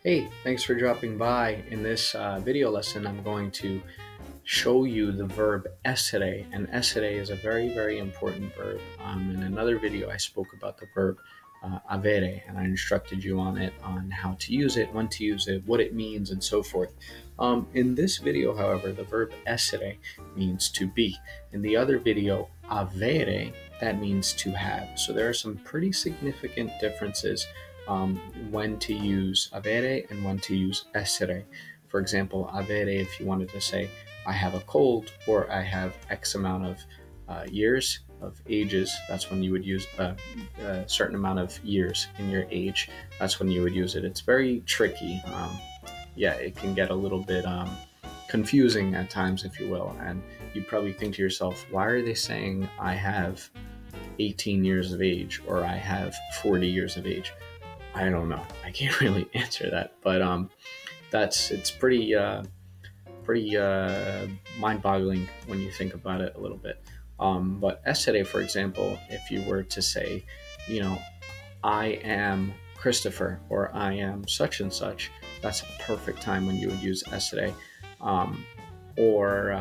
Hey, thanks for dropping by. In this video lesson, I'm going to show you the verb essere, and essere is a very important verb. In another video, I spoke about the verb avere, and I instructed you on it, on how to use it, when to use it, what it means, and so forth. In this video, however, the verb essere means to be. In the other video, avere, that means to have. So there are some pretty significant differences when to use avere and when to use essere. For example, avere, if you wanted to say, I have a cold, or I have X amount of years of ages, that's when you would use a certain amount of years in your age. That's when you would use it. It's very tricky. Yeah, it can get a little bit confusing at times, if you will. And you probably think to yourself, why are they saying I have 18 years of age or I have 40 years of age? I don't know. I can't really answer that, but it's pretty mind-boggling when you think about it a little bit. But essere, for example, if you were to say, I am Christopher, or I am such and such, that's a perfect time when you would use essere, or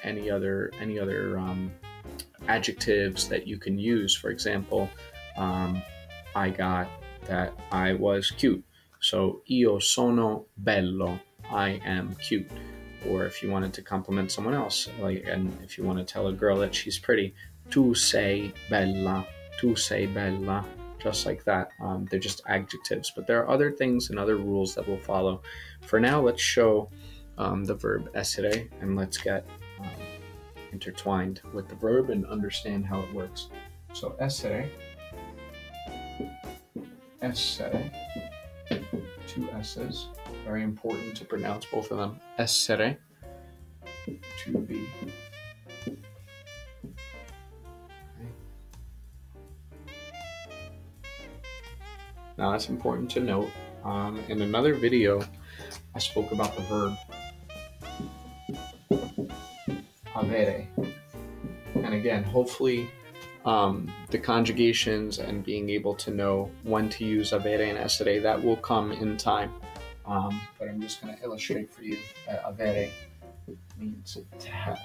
any other adjectives that you can use. For example, I got that I was cute. So, io sono bello, I am cute. Or if you wanted to compliment someone else, and if you want to tell a girl that she's pretty, tu sei bella, just like that. They're just adjectives, but there are other things and other rules that will follow. For now, let's show the verb essere, and let's get intertwined with the verb and understand how it works. So essere, two S's, very important to pronounce both of them. Essere, to be. Okay. Now that's important to note. In another video, I spoke about the verb avere. And again, hopefully the conjugations and being able to know when to use avere and essere, that will come in time. But I'm just going to illustrate for you that avere means to have.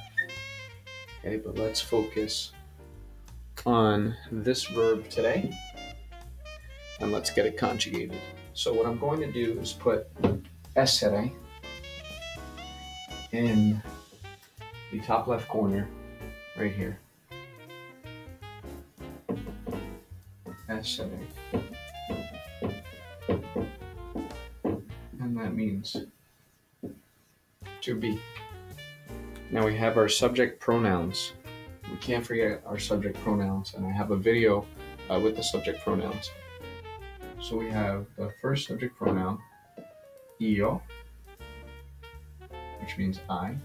Okay, but let's focus on this verb today, and let's get it conjugated. So what I'm going to do is put essere in the top left corner right here. Essere. And that means to be. Now we have our subject pronouns. We can't forget our subject pronouns, and I have a video with the subject pronouns. So we have the first subject pronoun, io, which means I.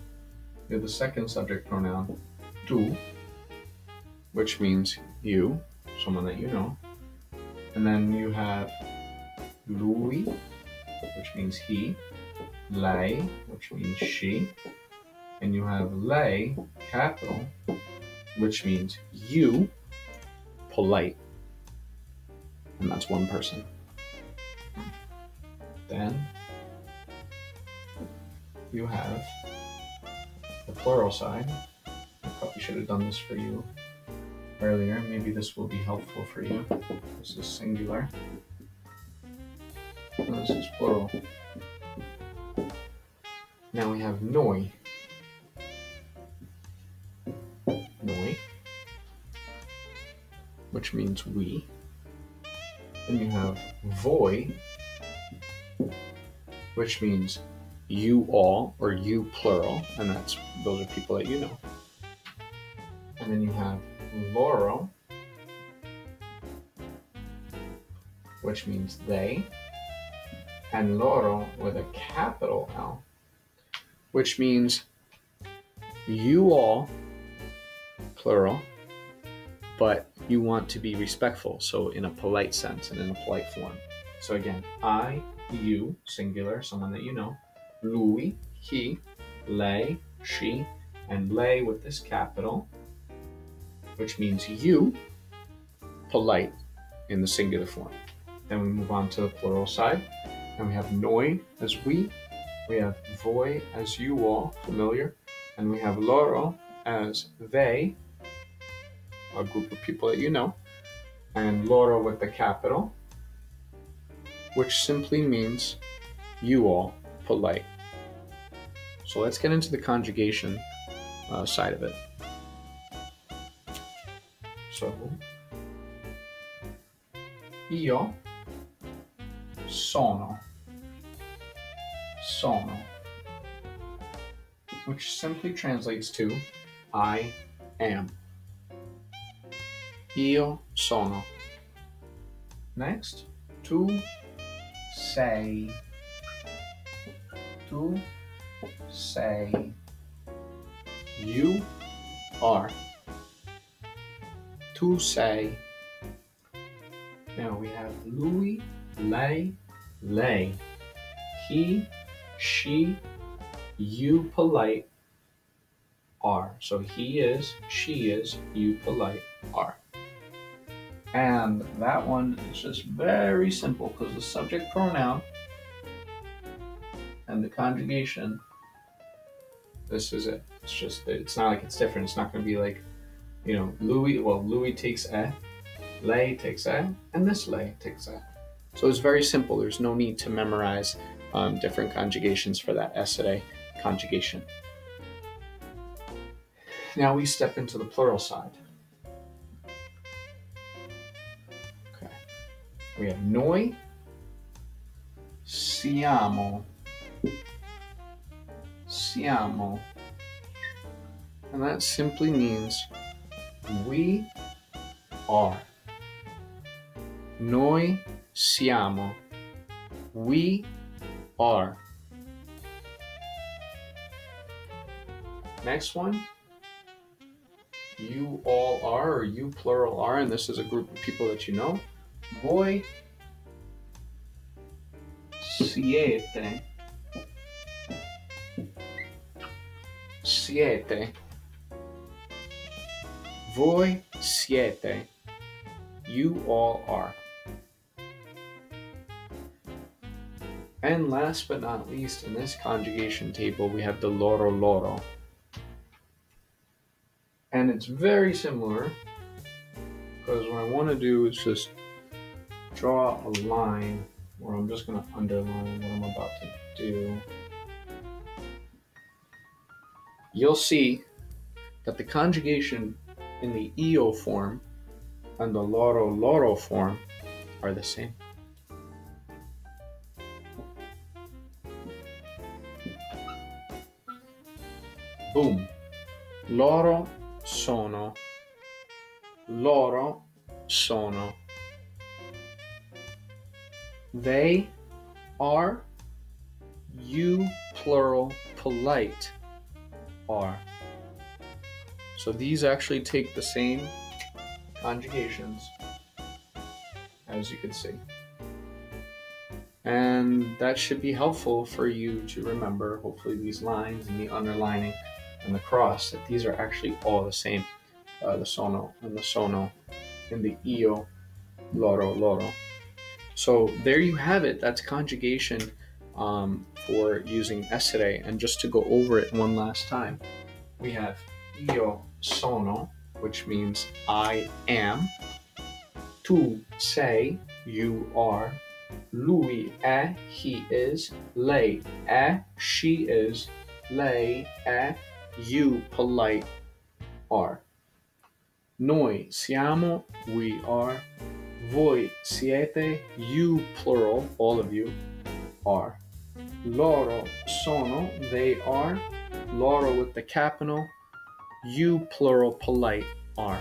We have the second subject pronoun, tu, which means you, someone that you know. And then you have lui, which means he, lei, which means she, and you have lei, capital, which means you, polite, and that's one person. Then you have the plural side. I probably should have done this for you earlier. Maybe this will be helpful for you. This is singular. And this is plural. Now we have noi. Noi, which means we. Then you have voi, which means you all, or you plural, and those are people that you know. And then you have loro, which means they, and loro with a capital L, which means you all, plural, but you want to be respectful, so in a polite sense and in a polite form. So again, I, you, singular, someone that you know, lui, he, lei, she, and lei with this capital, which means you, polite, in the singular form. Then we move on to the plural side. and we have noi as we have voi as you all, familiar, and we have loro as they, a group of people that you know, and loro with the capital, which simply means you all, polite. So let's get into the conjugation side of it. So, io sono, which simply translates to I am. Io sono. Next, tu sei. Tu sei. You are. Tu sei. Now we have lui, lei, lei. He, she, you polite, are. So he is, she is, you polite, are. And that one is just very simple because the subject pronoun and the conjugation, this is it. It's not like it's different. It's not going to be like, you know, Louis takes a, lei takes a, and this lei takes a. So it's very simple. There's no need to memorize different conjugations for that essere conjugation. Now we step into the plural side. Okay. We have noi siamo. Siamo. And that simply means we are. Noi siamo. We are. Next one. You all are, or you plural are, and this is a group of people that you know. Voi siete. Siete. Voi siete. You all are. And last but not least, in this conjugation table, we have the loro loro. And it's very similar, because what I want to do is just draw a line where I'm just going to underline what I'm about to do. You'll see that the conjugation in the io form and the loro loro form are the same. Boom. Loro sono. Loro sono. They are. You plural polite are. So these actually take the same conjugations, as you can see. And that should be helpful for you to remember, hopefully, these lines and the underlining and the cross, that these are actually all the same. The sono and the sono in the io, loro, loro. So there you have it. That's conjugation for using essere. And just to go over it one last time, we have io sono, which means I am. Tu sei, you are. Lui è, he is. Lei è, she is. Lei è, you polite are. Noi siamo, we are. Voi siete, you plural, all of you, are. Loro sono, they are. Loro with the capital. You plural polite are.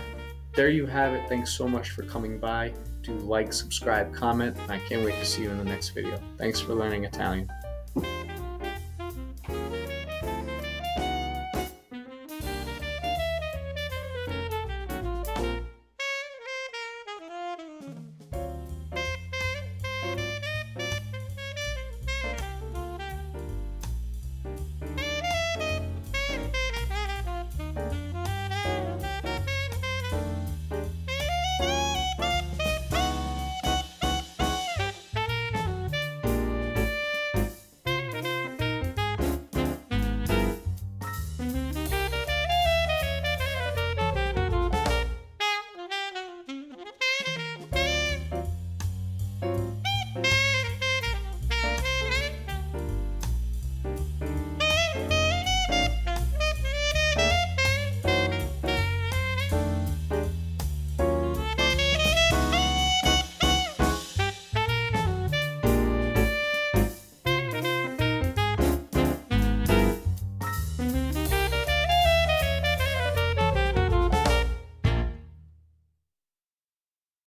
There you have it. Thanks so much for coming by. Do like, subscribe, comment, and I can't wait to see you in the next video. Thanks for learning Italian.